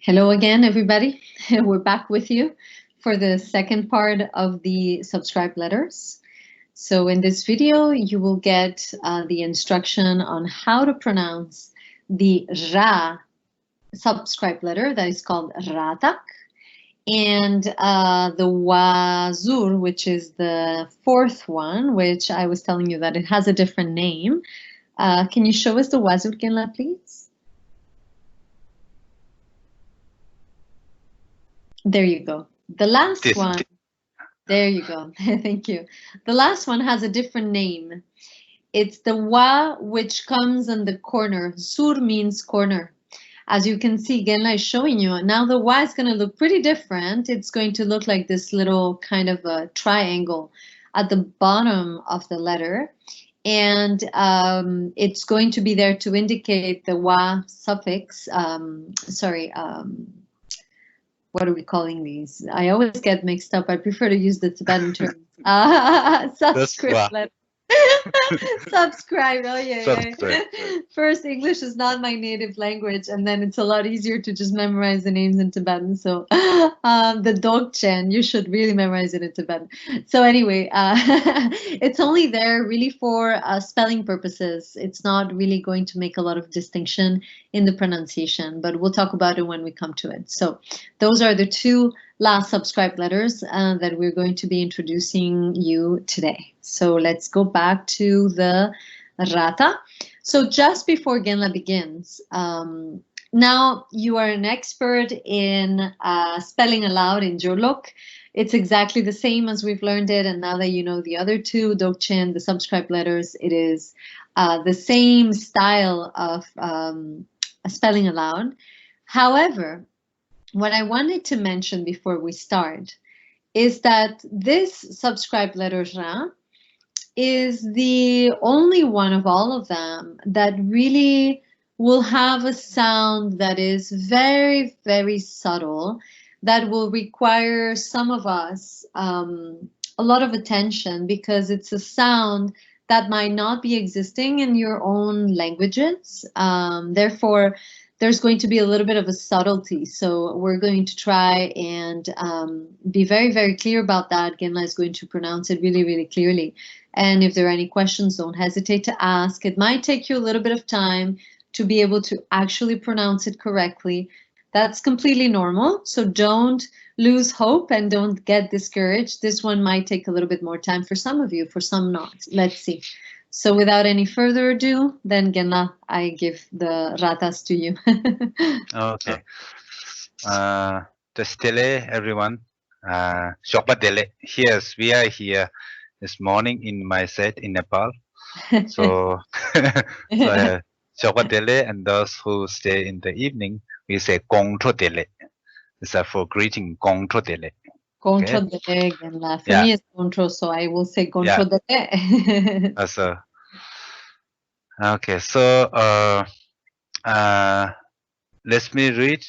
Hello again, everybody. We're back with you for the second part of the subscribe letters. So in this video, you will get the instruction on how to pronounce the Ra subscribe letter that is called Ratak, and the Wazur, which is the fourth one, which I was telling you that it has a different name. Can you show us the Wazur, Genla, please? There you go. The last one. There you go. Thank you. The last one has a different name. It's the Wa, which comes in the corner. Sur means corner. As you can see, Genla is showing you. Now the Wa is going to look pretty different. It's going to look like this little kind of a triangle at the bottom of the letter. And it's going to be there to indicate the Wa suffix. What are we calling these? I always get mixed up. I prefer to use the Tibetan term. Subscript letter. Subscribe. Oh yeah. First, English is not my native language, and then it's a lot easier to just memorize the names in Tibetan. So the Dokchen, you should really memorize it in Tibetan. So anyway, it's only there really for spelling purposes. It's not really going to make a lot of distinction in the pronunciation, but we'll talk about it when we come to it. So those are the two last subscribe letters that we're going to be introducing you today. So let's go back to the Rata. So just before Genla begins, now you are an expert in spelling aloud in Jorlok. It's exactly the same as we've learned it, and now that you know the other two, Dokchen, the subscribe letters, it is the same style of spelling aloud. However, what I wanted to mention before we start is that this subscribe letter Ra is the only one of all of them that really will have a sound that is very, very subtle, that will require some of us a lot of attention, because it's a sound that might not be existing in your own languages. Therefore, there's going to be a little bit of a subtlety. So we're going to try and be very, very clear about that. Genla is going to pronounce it really, really clearly. And if there are any questions, don't hesitate to ask. It might take you a little bit of time to be able to actually pronounce it correctly. That's completely normal. So don't lose hope and don't get discouraged. This one might take a little bit more time for some of you, for some not. Let's see. So without any further ado, then Genla, I give the ratas to you. Okay. Testele, everyone. Shokpadele. Yes, we are here this morning in my set in Nepal. So, Shokpadele, and those who stay in the evening, we say Gongchodele. It's for greeting Gongchodele. Gongchodele, Genla. For me, it's Gontro, so I will say Gongchodele. Okay, so let me read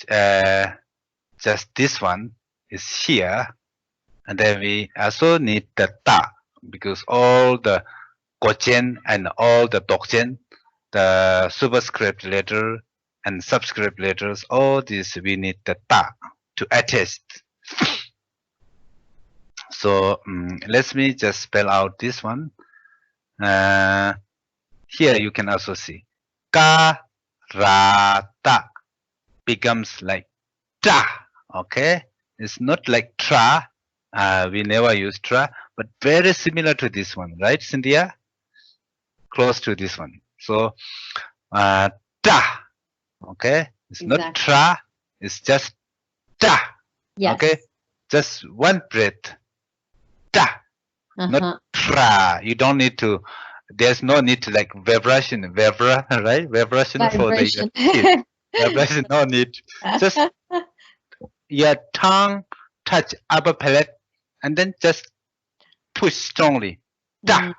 just this one is here, and then we also need the ta, because all the Gochen and all the Dokchen, the superscript letter and subscript letters, all this we need the ta to attest. So let me just spell out this one. Here you can also see ka ra ta becomes like ta. Okay, it's not like tra. We never use tra, but very similar to this one, right, Cynthia? Close to this one. So ta. Okay, it's not tra. It's just ta. Yes. Okay, just one breath. Ta. Not tra. You don't need to. There's no need to like vibration, vibra, right? Vibration for the kids. Vibration, no need. Just your tongue touch upper palate, and then just push strongly. Da.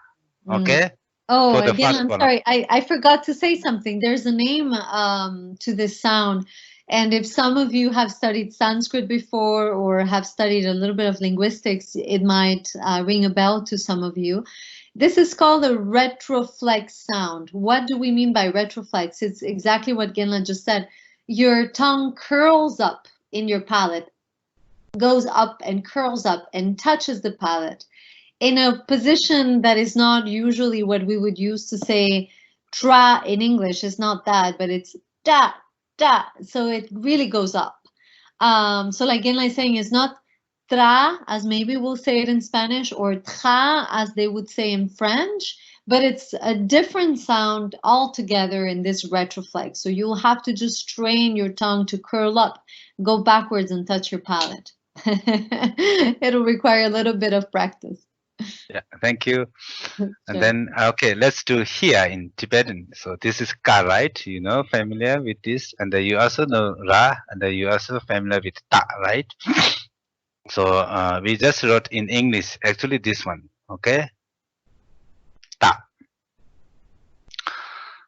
Okay. Oh, again, I'm sorry. I forgot to say something. There's a name to this sound. And if some of you have studied Sanskrit before or have studied a little bit of linguistics, it might ring a bell to some of you. This is called a retroflex sound. What do we mean by retroflex? It's exactly what Genla just said. your tongue curls up in your palate, goes up and curls up and touches the palate in a position that is not usually what we would use to say tra in English. It's not that, but it's da, da. So it really goes up. So like Genla is saying, it's not tra, as maybe we'll say it in Spanish, or tra, as they would say in French, but it's a different sound altogether in this retroflex. So you'll have to just train your tongue to curl up, go backwards and touch your palate. It'll require a little bit of practice. Yeah, thank you. Sure. And then, okay, let's do here in Tibetan. So this is ka, right? You know, familiar with this. And then you also know ra, and then you also familiar with ta, right? So we just wrote in English, actually this one, okay? Ta.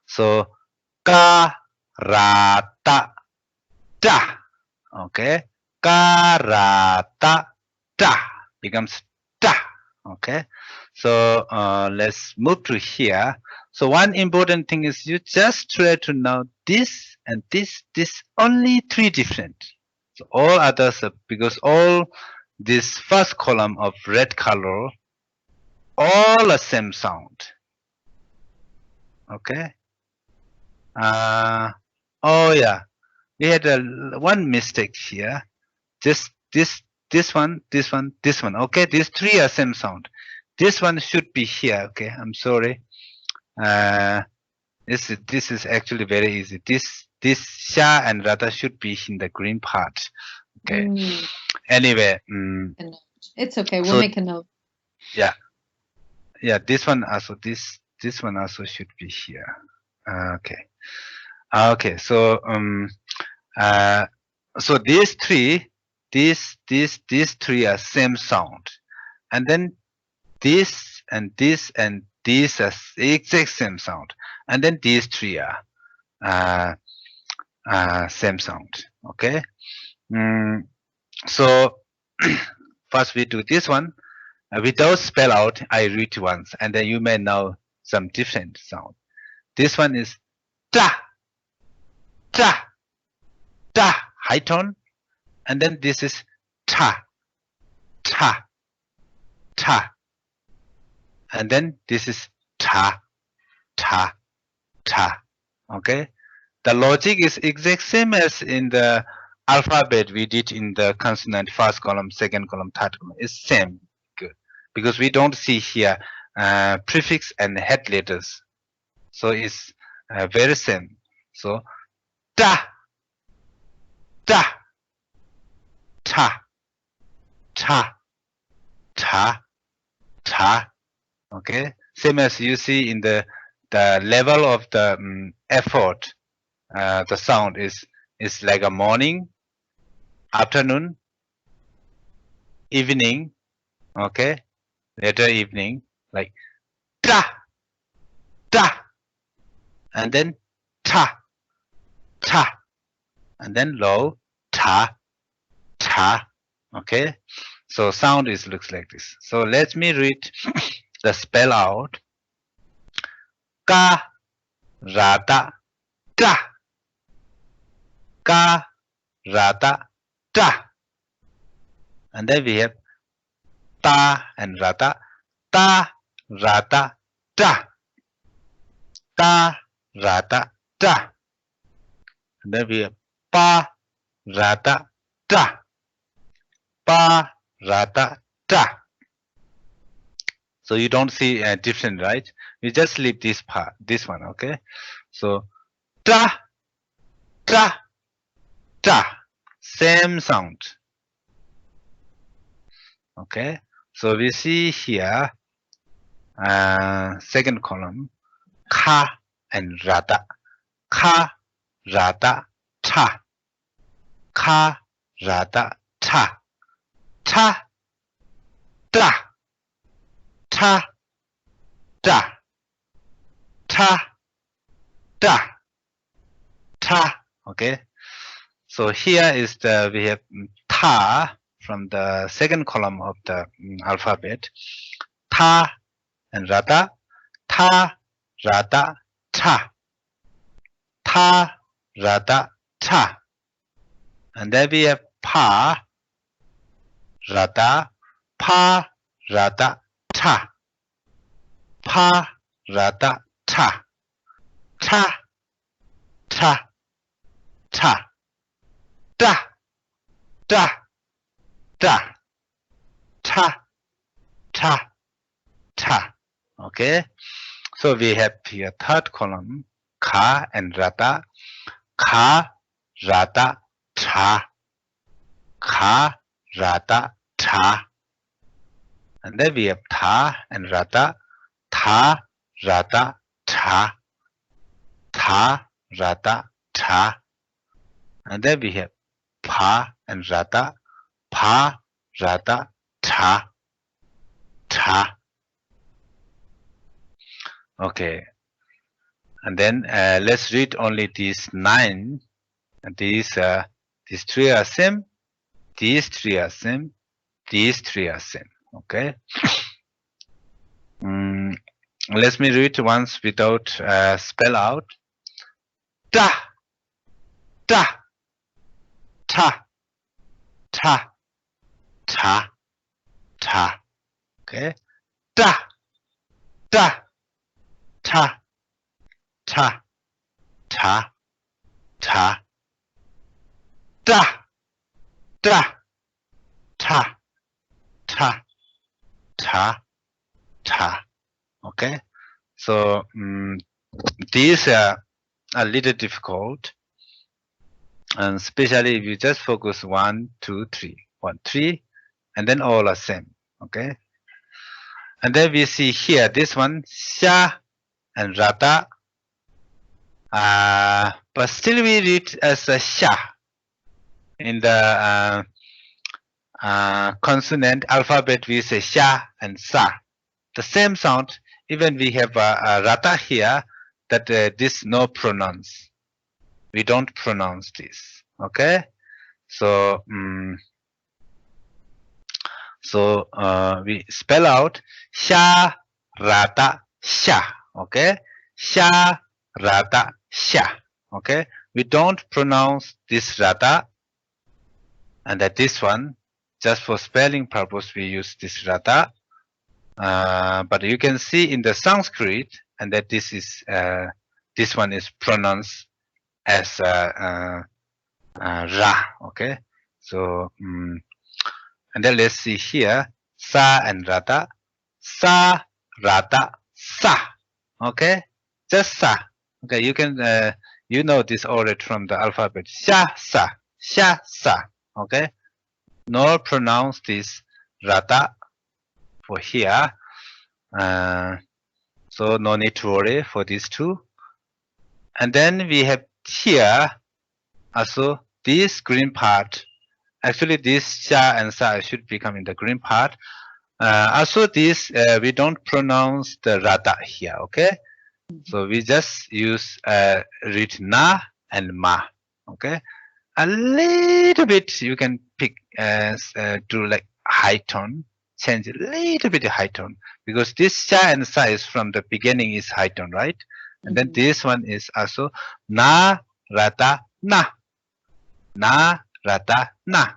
So ka, ra, ta, da, okay? Ka, ra, ta, da becomes da. Okay, so let's move to here. So one important thing is you just try to know this and this only three different. So all others are, because all this first column of red color, all the same sound. Okay. Oh yeah, we had one mistake here. Just this one. Okay, these three are same sound. This one should be here. Okay, I'm sorry. This is actually very easy. This sha and rata should be in the green part. Okay. Anyway, it's okay. We'll so, make a note. Yeah. This one also. This one also should be here. Okay. Okay. So so these three. These three are same sound, and then this and this and these are exact same sound, and then these three are same sound. Okay. So first we do this one without spell out. I read once, and then you may know some different sound. This one is da, da, da, high tone. And then this is ta, ta, ta. And then this is ta, ta, ta. Okay. The logic is exact same as in the alphabet we did in the consonant first column, second column, third column. It's same. Good. Because we don't see here prefix and head letters. So it's very same. So ta, ta. Ta, ta, ta, ta. Okay, same as you see in the level of the effort. The sound is like a morning, afternoon, evening. Okay, later evening, like ta, ta, and then ta, ta, and then low ta. Ta. Okay, so sound looks like this. So let me read the spell out. Ka, ra, ta, da. Ka, ra, ta, da. And then we have ta and ra, ta, ta, ra, ta, da. Ta, ra, ta, da. And then we have pa, ra, ta, da. Pa, ra, ta, da. So you don't see different, right? We just leave this part, this one, okay? So da, da, da, same sound. Okay, so we see here second column, ka and rata, ka, rata, ta, ka, rata, ta. Ta, da, ta, da, ta, da, ta. Okay, so here is we have ta from the second column of the alphabet. Ta and rata, ta, rata, ta, ta, rata, cha. And then we have pa, rata, pa, rata, ta. Pa, rata, ta. Ta, ta, ta. Da, da, da. Ta, ta, ta. Okay. So we have here third column, ka and rata. Ka, rata, ta. Ka, rata, ta. And then we have tha and rata. Tha, rata, ta. Tha, rata, ta. And then we have pa and rata. Pa, rata, ta. Ta. Okay. And then let's read only these 9. And these 3 are same. These 3 are same. These 3 are same. Okay. Let me read once without spell out. Da, da, ta, ta, ta, ta. Okay. Da, da, ta, ta, ta, ta. Da, da, ta, ta, ta, ta. Okay. So these are a little difficult, and especially if you just focus 1, 2, 3, 1, 3, and then all are same. Okay. And then we see here this one sha and rata, but still we read as a sha in the consonant alphabet. We say sha and sa, the same sound. Even we have a rata here, that this no pronounce. We don't pronounce this. Okay. So we spell out sha, rata, sha. Okay. Sha, rata, sha. Okay. We don't pronounce this rata, and that this one, just for spelling purpose, we use this rata. But you can see in the Sanskrit, and that this is this one is pronounced as ra. Okay. So and then let's see here, sa and rata. Sa, rata, sa. Okay. Just sa. Okay. You can you know this already from the alphabet. Sha, sa. Sha, sa. Okay. No pronounce this rata for here. So no need to worry for these two. And then we have here also this green part. Actually this sha and sa should become in the green part. Also this we don't pronounce the rata here. Okay. So we just use read na and ma. Okay. A little bit you can pick to like high tone, change a little bit high tone, because this sha and sa is from the beginning is high tone, right? And then this one is also na, rata, na. Na, rata, na.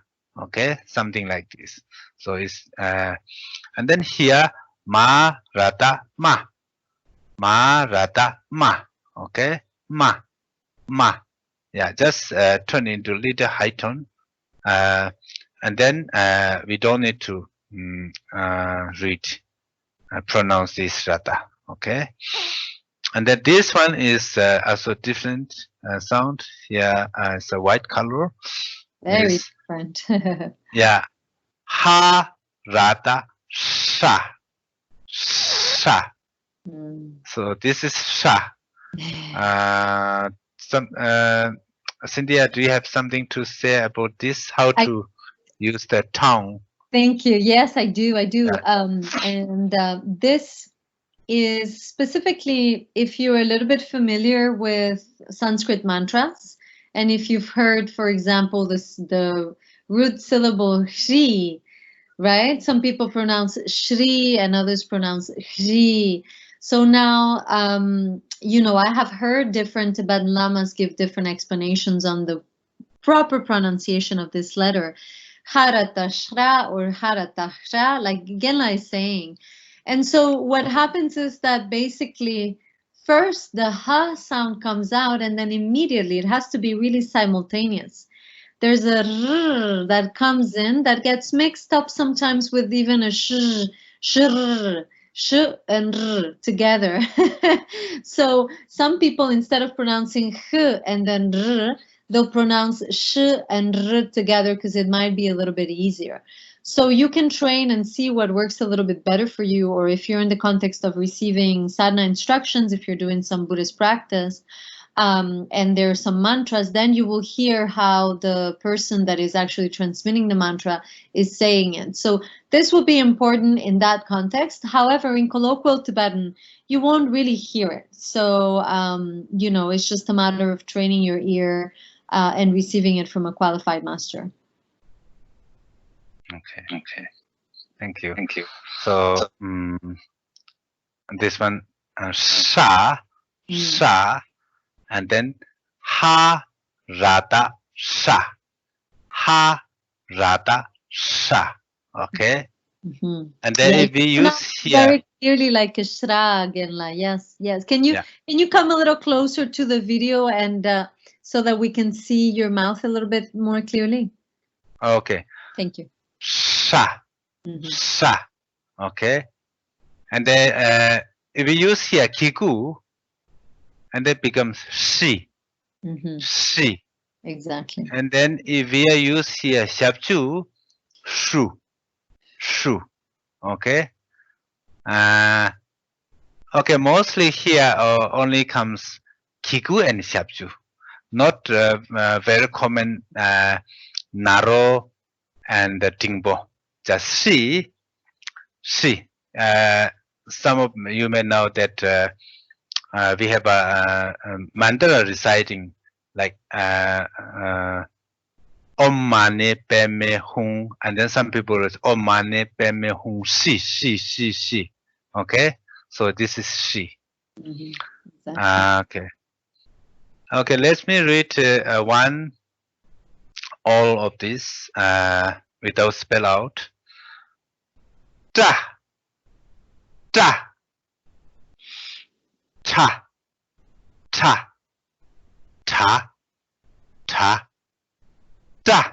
Okay, something like this. So it's and then here ma, rata, ma. Ma, rata, ma. Okay, ma, ma. Yeah, just turn into little high tone, and then we don't need to read pronounce this rata. Okay, and then this one is also different sound. Here it's a white color. Very different. Yeah, ha, rata, sha, sha. So this is sha. Cynthia, do you have something to say about this? How to use the tongue? Thank you. Yes, I do. Yeah. This is specifically if you're a little bit familiar with Sanskrit mantras, and if you've heard, for example, the root syllable shri, right? Some people pronounce shri and others pronounce shri. So now, I have heard different Tibetan lamas give different explanations on the proper pronunciation of this letter. Haratashra or haratashra, like Genla is saying. And so what happens is that basically first the ha sound comes out and then immediately it has to be really simultaneous. There's a r that comes in that gets mixed up sometimes with even a sh and r together. So some people, instead of pronouncing h and then r, they'll pronounce sh and r together because it might be a little bit easier. So you can train and see what works a little bit better for you, or if you're in the context of receiving sadhana instructions, if you're doing some Buddhist practice, and there are some mantras, then you will hear how the person that is actually transmitting the mantra is saying it. So this will be important in that context. However, in colloquial Tibetan, you won't really hear it. So, you know, it's just a matter of training your ear and receiving it from a qualified master. Okay. Thank you. So, this one, sha, and then ha, rata, sha. Ha, rata, sha. Okay. And then if we use here very clearly like a shra again, like yes. Can you come a little closer to the video and so that we can see your mouth a little bit more clearly? Okay. Thank you. Sha, sha. Okay. And then if we use here kiku, and it becomes shi, shi. Exactly. And then if we use here shabchu, shu, shu. Okay. Okay. Mostly here only comes kiku and shabchu, not very common naro and tingbo. Just shi. Some of you may know that we have a mantra reciting like Om Mani Padme Hum, and then some people is Om Mani Padme Hum shi. Okay, so this is shi. Exactly. Okay. Let me read all of this without spell out. Da, da, ta, ta, ta, ta, da,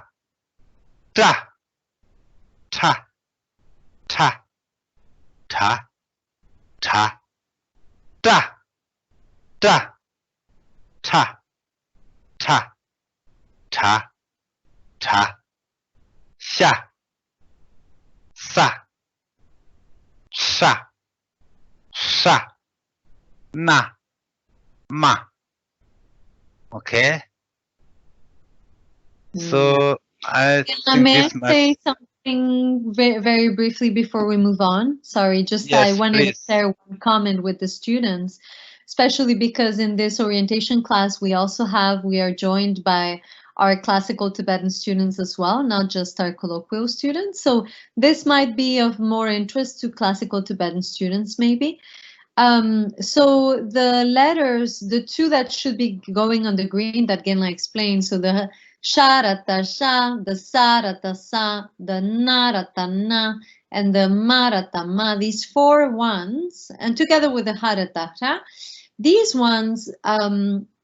da, ta, ta, ta, ta, da, da, ta, ta, ta, ta, sha, sa, sha, sha, na, ma. Okay. So I think may this I say something very briefly before we move on? Sorry, just yes, I wanted please. to share one comment with the students, especially because in this orientation class we are joined by our classical Tibetan students as well, not just our colloquial students. So this might be of more interest to classical Tibetan students maybe. So the letters, the two that should be going on the green that Genla explained, so the sharata sha, the sarata sa, the narata na, and the marata ma, these four ones, and together with the harata sha, these ones,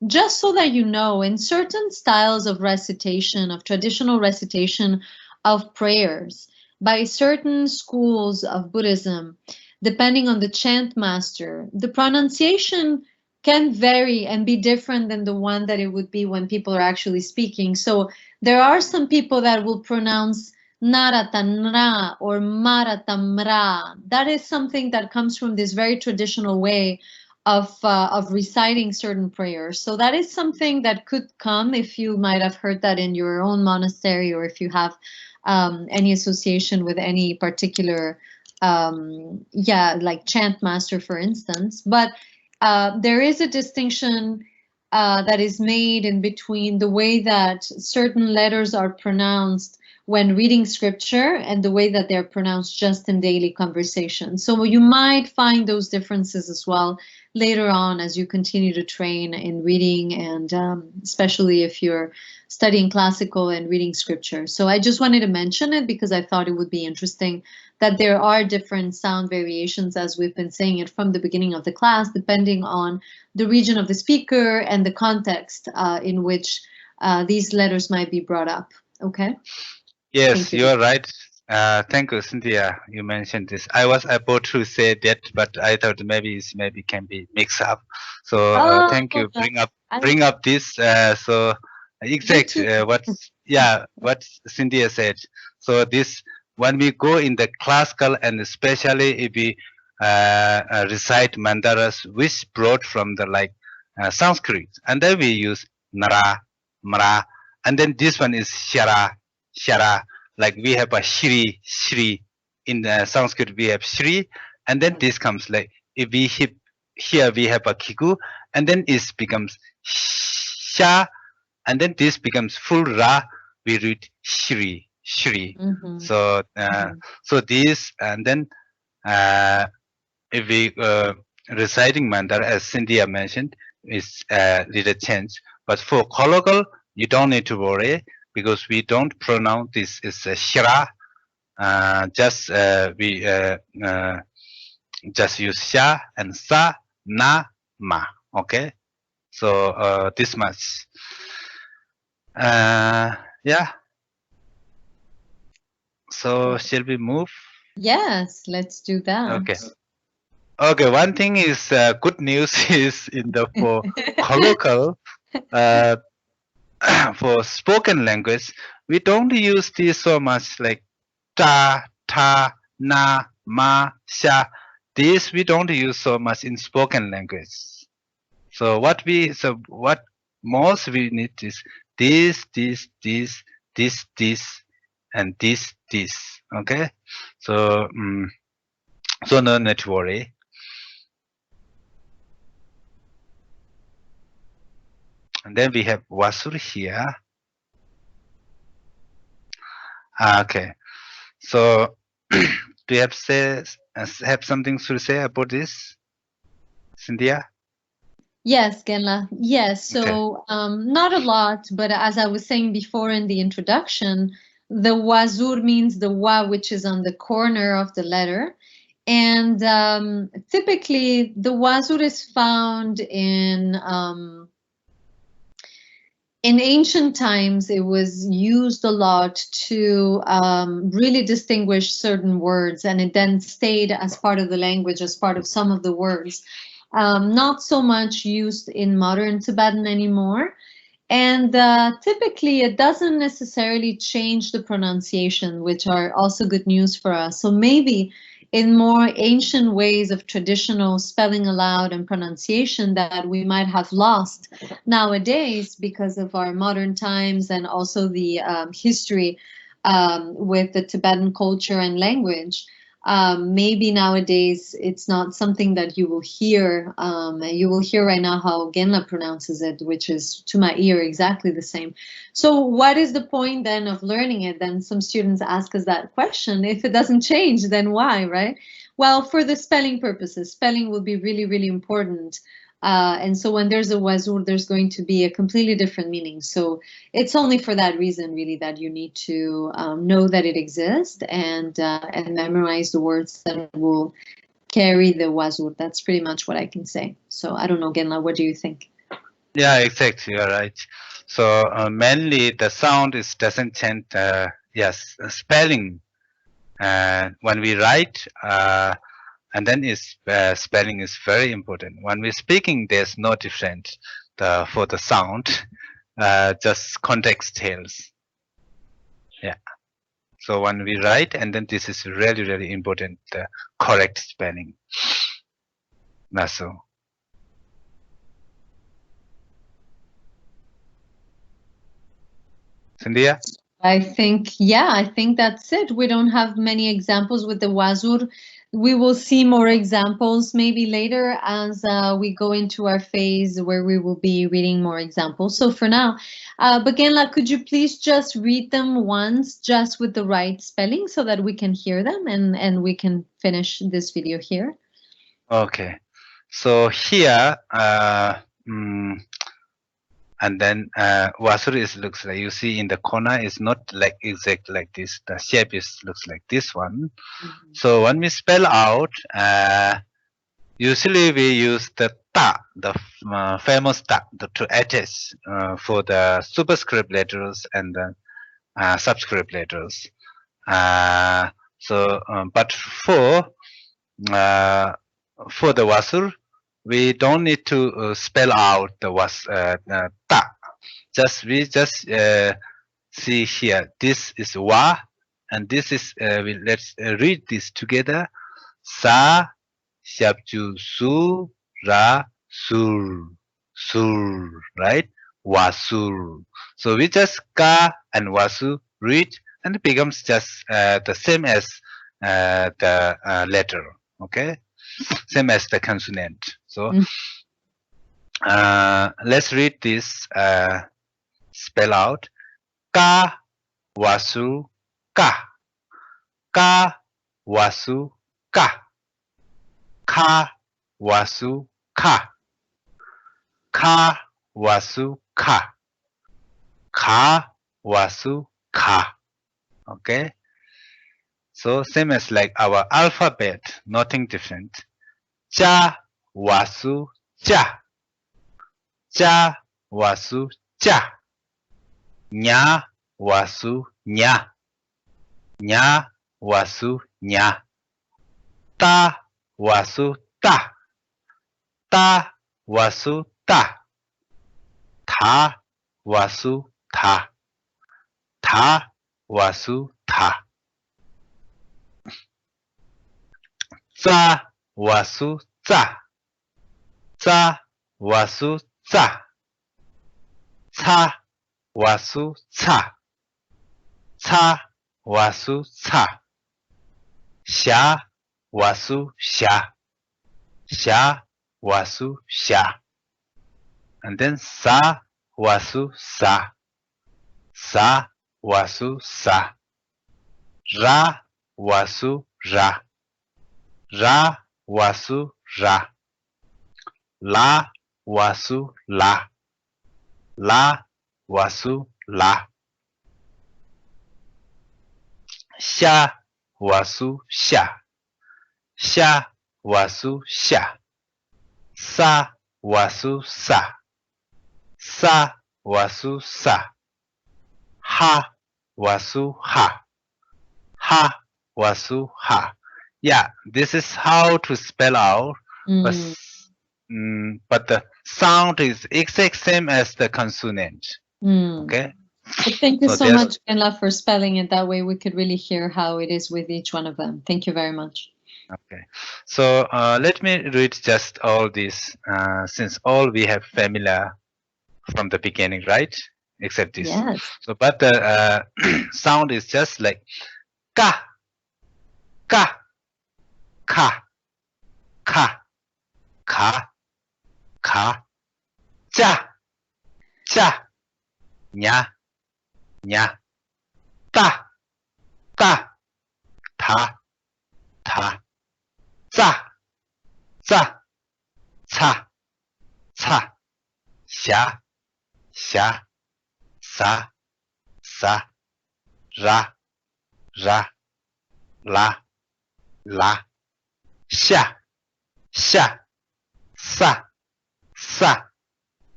just so that you know, in certain styles of recitation, of traditional recitation of prayers, by certain schools of Buddhism, depending on the chant master, the pronunciation can vary and be different than the one that it would be when people are actually speaking. So there are some people that will pronounce naratanra or maratamra. That is something that comes from this very traditional way of reciting certain prayers. So that is something that could come if you might have heard that in your own monastery, or if you have any association with any particular like chant master, for instance. But there is a distinction that is made in between the way that certain letters are pronounced when reading scripture and the way that they're pronounced just in daily conversation. So you might find those differences as well later on as you continue to train in reading, and especially if you're studying classical and reading scripture. So I just wanted to mention it because I thought it would be interesting that there are different sound variations, as we've been saying it from the beginning of the class, depending on the region of the speaker and the context in which these letters might be brought up. Okay? Yes, you're right. Thank you, Cynthia. You mentioned this. I was about to say that, but I thought maybe can be mixed up. So thank you. Bring up this. So exact what Cynthia said. So this, when we go in the classical, and especially if we recite mandaras which brought from the Sanskrit, and then we use nara, mara, and then this one is shara, shara. Like we have a shri, shri. In the Sanskrit we have shri, and then this comes like, if we hit here we have a kiku, and then it becomes sha, and then this becomes full ra. We read shri, shri. So so this, and then if we reciting mandara, as Cynthia mentioned, is little change. But for colloquial, you don't need to worry, because we don't pronounce this as shra. Just we just use sha and sa, na, ma. Okay, so this much. Yeah. So shall we move? Yes, let's do that. Okay. Okay. One thing is good news is in the for colloquial. For spoken language, we don't use this so much, like ta, ta, na, ma, sha. This we don't use so much in spoken language. So what most we need is this, and this. Okay. So so no need to worry. And then we have Vasur here. Okay. So do you have something to say about this, Cynthia? Yes, Genla. Yes. So not a lot, but as I was saying before in the introduction, the wazur means the wa, which is on the corner of the letter. And typically the wazur is found in ancient times. It was used a lot to really distinguish certain words, and it then stayed as part of the language, as part of some of the words. Not so much used in modern Tibetan anymore. And typically it doesn't necessarily change the pronunciation, which are also good news for us. So maybe in more ancient ways of traditional spelling aloud and pronunciation that we might have lost nowadays because of our modern times, and also the history with the Tibetan culture and language. Maybe nowadays it's not something that you will hear. You will hear right now how Genla pronounces it, which is to my ear exactly the same. So what is the point then of learning it? Then some students ask us that question. If it doesn't change, then why, right? Well, for the spelling purposes, spelling will be really, really important. And so when there's a wazur, there's going to be a completely different meaning. So it's only for that reason, really, that you need to know that it exists and memorize the words that will carry the wazur. That's pretty much what I can say. So I don't know, Genla, what do you think? Yeah, exactly. You're right. So mainly the sound doesn't change. Yes, spelling. When we write. And then spelling is very important. When we're speaking, there's no difference for the sound, just context tells. Yeah. So when we write, and then this is really, really important, the correct spelling. That's all. Cynthia? I think that's it. We don't have many examples with the wazur. We will see more examples maybe later as we go into our phase where we will be reading more examples. So for now, but Genla, could you please just read them once, just with the right spelling, so that we can hear them and we can finish this video here? Okay. So here, and then wasur is looks like, you see in the corner is not like exact like this. The shape is looks like this one. So when we spell out, usually we use the ta, the famous ta, to attach for the superscript letters and the subscript letters. But for the wasur, we don't need to spell out the ta. We just see here. This is wa, and this is let's read this together. Sa, shabju, su, ra, sur, sur, right? Wasur. So we just ka and wasu read, and it becomes just the same as the letter. Okay, same as the consonant. So let's read this spell out. Ka, wasu, ka. Ka, wasu, ka. Ka, wasu, ka. Ka, wasu, ka. Ka, wasu, ka. Okay. So same as like our alphabet, nothing different. Ja, wasu, ja. Ja, wasu, ja. Nya, wasu, nya. Nya, wasu, nya. Ta, wasu, ta. Ta, wasu, ta. Ta, wasu, ta. Ta, wasu, ta. Za, wasu, za. Za, wasu, za. Ca, wasu, ca. Ca, wasu, ca. Xia, wasu, xia. Xia, wasu, xia. And then sa, wasu, sa. Sa, wasu, sa. Ra, wasu, ra. Ra, wasu, ra. La, wasu, la. La, wasu, la. Xia, wasu, xia. Xia, wasu, xia. Sa, wasu, sa. Sa, wasu, sa. Ha, wasu, ha. Ha, wasu, ha. Yeah, this is how to spell out, but the sound is exact same as the consonant. Okay. But thank you so much, Kenla, for spelling it that way. We could really hear how it is with each one of them. Thank you very much. Okay. So let me read just all this, since all we have familiar from the beginning, right? Except this. Yes. So, but the sound is just like ka, ka, ka, ka, ka, ka, ja, ja, nya, nya, ta, ta, ta, ta, za, za, ca, ca, xia, xia, sa, sa, ra, ra, la, la, xia, xia, sa, sa,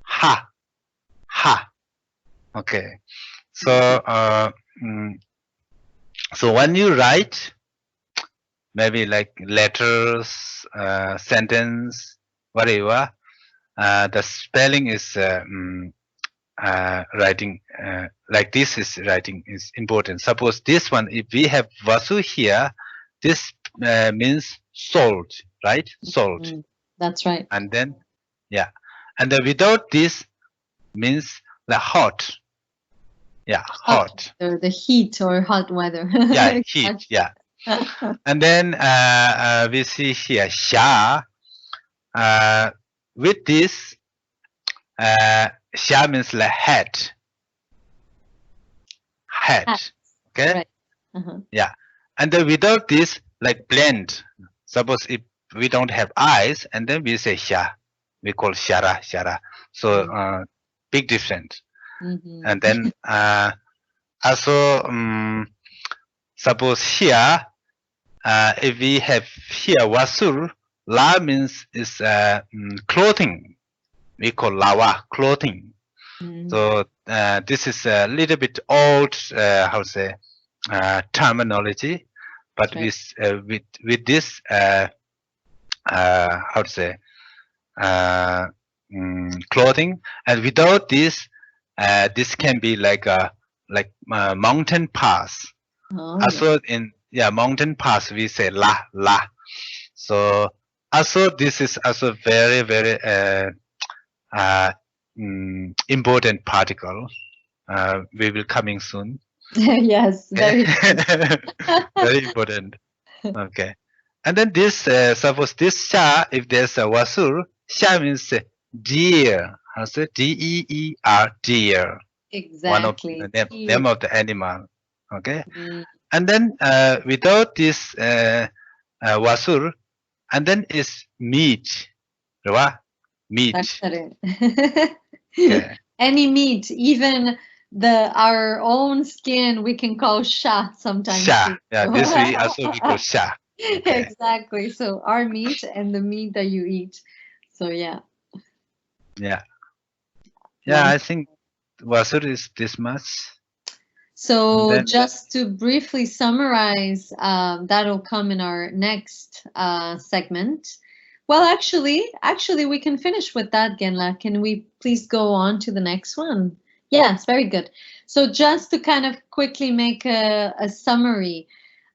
ha, ha. Okay. So so when you write maybe like letters, sentence, whatever, the spelling is writing like this is writing is important. Suppose this one, if we have vasu here, this means salt, right? Salt. That's right. And then, yeah, and then without this means like hot. Yeah, hot. The heat or hot weather. Yeah, heat. Yeah. And then we see here xia. With this, xia means like head. Head. Okay. Right. Yeah. And then without this, like blend. Suppose if we don't have eyes, and then we say sha. We call shara, shara. So big difference. And then also suppose here, if we have here wasur, la means is clothing. We call lawa, clothing. So this is a little bit old, how to say, terminology, but with this, how to say, clothing, and without this, this can be like a mountain pass. Also in mountain pass we say la. So also this is also very important particle. We will coming soon. Yes, very very important. Okay, and then this suppose this sha, if there's a wasur, sha means deer. Also deer, deer. Exactly. One of the name of the animal. Okay, and then without this wasur, and then is meat. Right? Meat. Okay. Any meat, even our own skin, we can call sha sometimes. Sha. Yeah, this we also call sha. Okay. Exactly. So our meat and the meat that you eat. So yeah. Yeah. Yeah, I think wasur is this much. So just to briefly summarize, that'll come in our next segment. Well, actually, we can finish with that, Genla. Can we please go on to the next one? Yes, very good. So just to kind of quickly make a summary.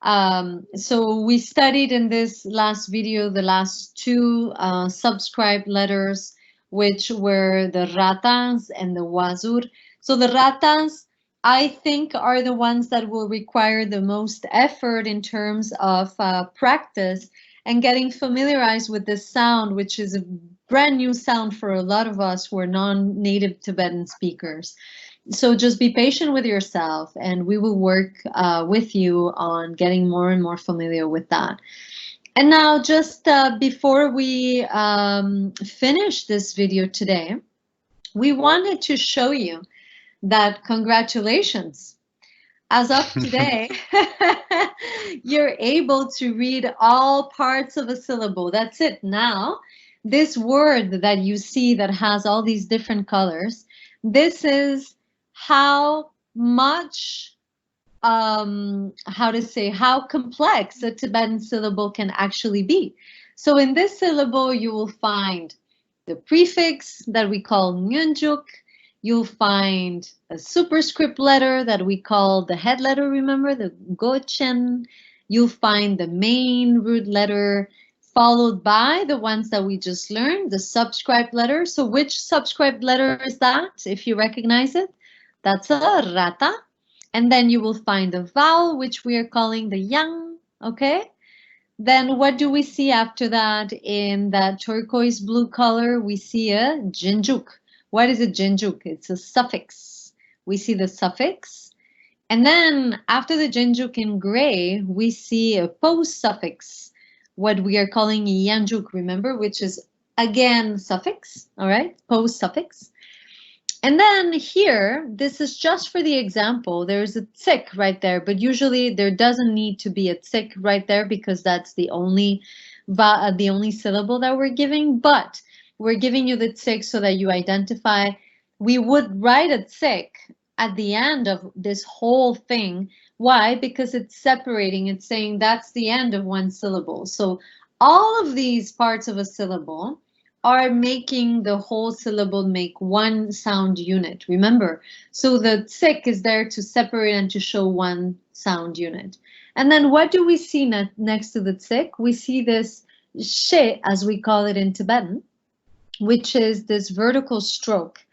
So we studied in this last video the last two subscribed letters, which were the ratans and the wasur. So the ratans, I think, are the ones that will require the most effort in terms of practice and getting familiarized with this sound, which is a brand new sound for a lot of us who are non-native Tibetan speakers. So just be patient with yourself, and we will work with you on getting more and more familiar with that. And now, just before we finish this video today, we wanted to show you that congratulations. As of today, you're able to read all parts of a syllable. That's it. Now, this word that you see that has all these different colors, this is how much, how complex a Tibetan syllable can actually be. So in this syllable, you will find the prefix that we call nyunjuk. You'll find a superscript letter that we call the head letter, remember, the gochen. You'll find the main root letter followed by the ones that we just learned, the subscribed letter. So which subscribed letter is that, if you recognize it? That's a rata. And then you will find the vowel, which we are calling the yang, okay? Then what do we see after that? In that turquoise blue color, we see a jinjuk. What is a jinjuk? It's a suffix. We see the suffix. And then after the jinjuk in gray, we see a post suffix, what we are calling yanjuk, remember, which is again suffix, all right, post suffix. And then here, this is just for the example, there's a tsik right there, but usually there doesn't need to be a tsik right there because that's the only syllable that we're giving, but we're giving you the tsik so that you identify. We would write a tsik at the end of this whole thing. Why? Because it's separating, it's saying that's the end of one syllable. So all of these parts of a syllable are making the whole syllable make one sound unit, remember? So the tsik is there to separate and to show one sound unit. And then what do we see next to the tsik? We see this she, as we call it in Tibetan, which is this vertical stroke,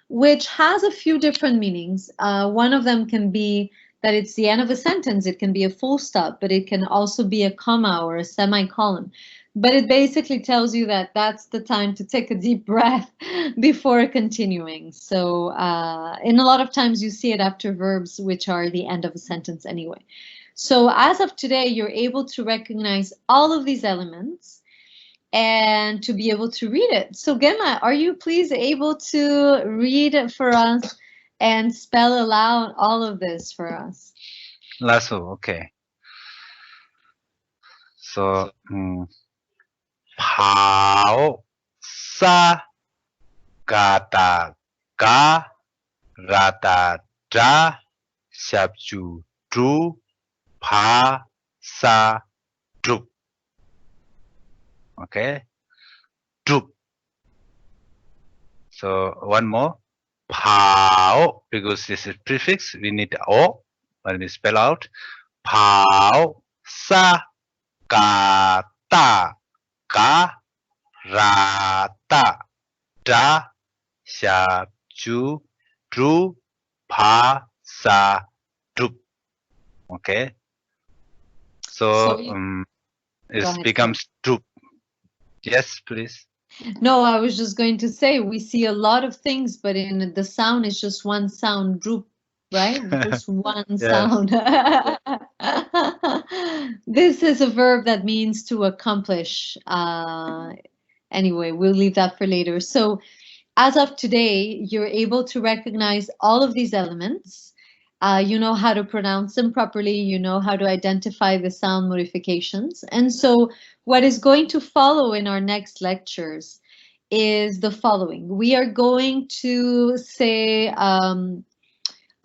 which has a few different meanings. One of them can be that it's the end of a sentence. It can be a full stop, but it can also be a comma or a semicolon. But it basically tells you that that's the time to take a deep breath before continuing. So in a lot of times you see it after verbs, which are the end of a sentence anyway. So as of today, you're able to recognize all of these elements. and to be able to read it. So Genla, are you please able to read it for us and spell aloud all of this for us? Lasso, okay. So, Pao sa gata ga rata da shabju dru pa sa drup. Okay, drup. So one more. Pao, because this is prefix, we need o when we spell out. Pao sa gata ga rata da shabju dru pa sa drup. Okay, so it becomes drup. Yes, please. No, I was just going to say we see a lot of things, but in the sound is just one sound, droop, right? Just one sound. This is a verb that means to accomplish. Anyway, we'll leave that for later. So as of today, you're able to recognize all of these elements. You know how to pronounce them properly. You know how to identify the sound modifications. And so what is going to follow in our next lectures is the following. We are going to say a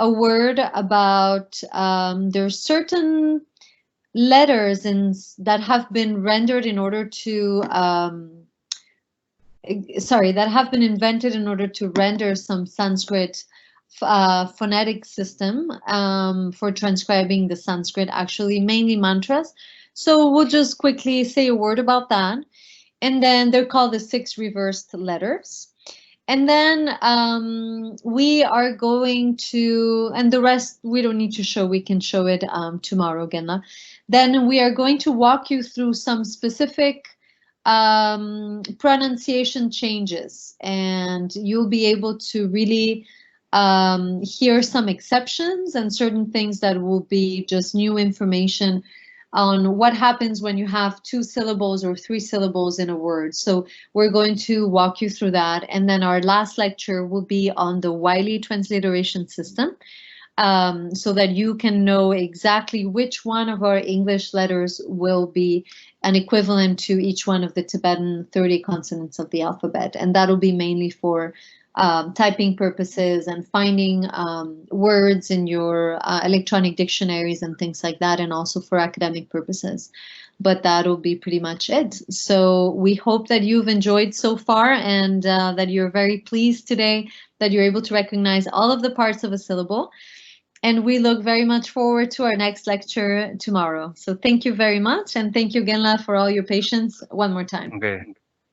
word about there's certain letters that have been rendered in order to that have been invented in order to render some Sanskrit phonetic system for transcribing the Sanskrit, actually mainly mantras. So we'll just quickly say a word about that. And then they're called the 6 reversed letters. And then we are going to, and the rest we don't need to show, we can show it tomorrow, Genla. Then we are going to walk you through some specific pronunciation changes, and you'll be able to really hear some exceptions and certain things that will be just new information on what happens when you have 2 syllables or 3 syllables in a word. So we're going to walk you through that. And then our last lecture will be on the Wiley transliteration system, so that you can know exactly which one of our English letters will be an equivalent to each one of the Tibetan 30 consonants of the alphabet. And that'll be mainly for typing purposes and finding words in your electronic dictionaries and things like that, and also for academic purposes. But that'll be pretty much it. So we hope that you've enjoyed so far, and that you're very pleased today that you're able to recognize all of the parts of a syllable. And we look very much forward to our next lecture tomorrow. So thank you very much. And thank you, Genla, for all your patience one more time. Okay.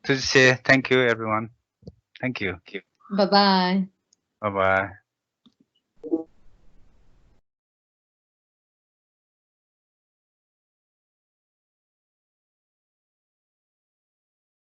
Thank you, everyone. Thank you. Bye-bye. Bye-bye.